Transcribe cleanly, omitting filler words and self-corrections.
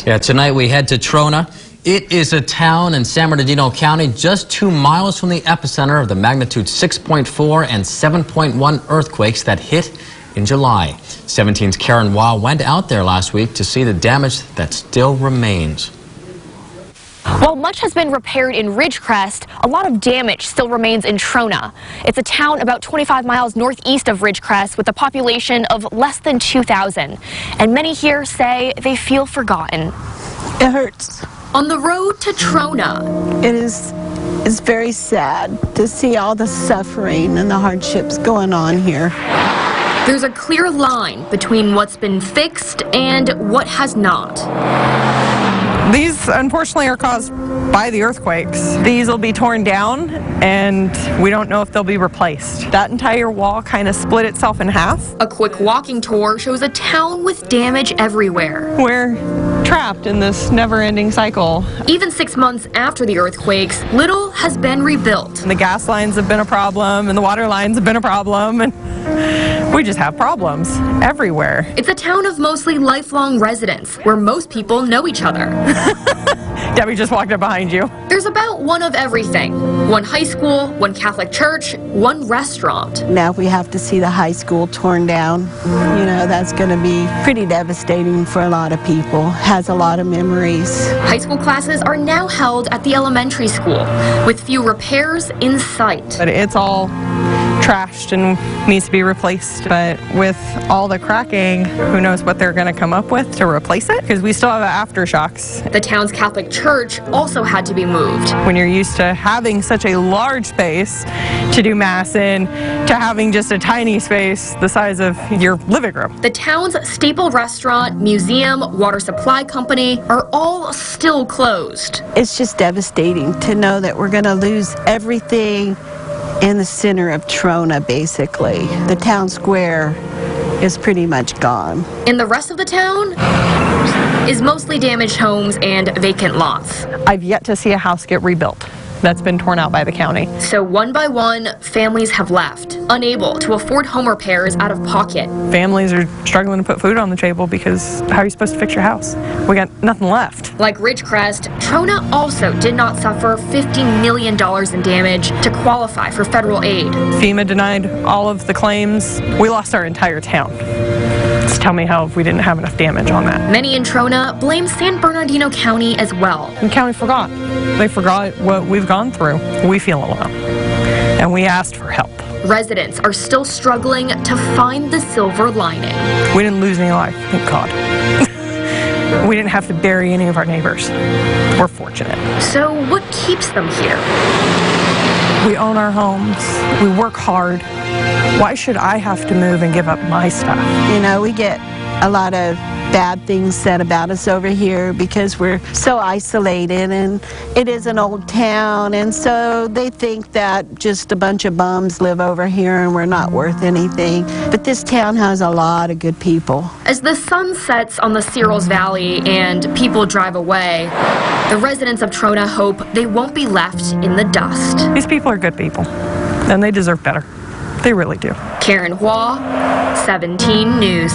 Yeah, tonight we head to Trona. It is a town in San Bernardino County just 2 miles from the epicenter of the magnitude 6.4 and 7.1 earthquakes that hit in July. 17's Karen Wah went out there last week to see the damage that still remains. While much has been repaired in Ridgecrest, a lot of damage still remains in Trona. It's a town about 25 miles northeast of Ridgecrest with a population of less than 2,000. And many here say they feel forgotten. It hurts. On the road to Trona, It's very sad to see all the suffering and the hardships going on here. there's a clear line between what's been fixed and what has not. These, unfortunately, are caused by the earthquakes. These will be torn down, and we don't know if they'll be replaced. That entire wall kind of split itself in half. A quick walking tour shows a town with damage everywhere. We're trapped in this never-ending cycle. Even 6 months after the earthquakes, little has been rebuilt. The gas lines have been a problem, and the water lines have been a problem, and we just have problems everywhere. It's a town of mostly lifelong residents, where most people know each other. Debbie just walked up behind you. There's about one of everything. One high school, one Catholic church, one restaurant. Now we have to see the high school torn down. You know, that's going to be pretty devastating for a lot of people. Has a lot of memories. High school classes are now held at the elementary school, with few repairs in sight. But it's all trashed and needs to be replaced. But with all the cracking, who knows what they're going to come up with to replace it? Because we still have aftershocks. The town's Catholic church also had to be moved. When you're used to having such a large space to do mass in, to having just a tiny space the size of your living room. The town's staple restaurant, museum, water supply company are all still closed. It's just devastating to know that we're going to lose everything in the center of Trona, basically. The town square is pretty much gone. In the rest of the town is mostly damaged homes and vacant lots. I've yet to see a house get rebuilt that's been torn out by the county. So one by one, families have left, unable to afford home repairs out of pocket. Families are struggling to put food on the table because how are you supposed to fix your house? We got nothing left. Like Ridgecrest, Trona also did not suffer $50 million in damage to qualify for federal aid. FEMA denied all of the claims. We lost our entire town. Just tell me how we didn't have enough damage on that. Many in Trona blame San Bernardino County as well. The county forgot. They forgot what we've gone through. We feel alone. And we asked for help. Residents are still struggling to find the silver lining. We didn't lose any life, thank God. We didn't have to bury any of our neighbors. We're fortunate. So what keeps them here? We own our homes. We work hard. Why should I have to move and give up my stuff? You know, we get a lot of bad things said about us over here because we're so isolated, and it is an old town, and so they think that just a bunch of bums live over here and we're not worth anything. But this town has a lot of good people. As the sun sets on the Searles Valley and people drive away, the residents of Trona hope they won't be left in the dust. These people are good people, and they deserve better. They really do. Karen Wah, 17 News.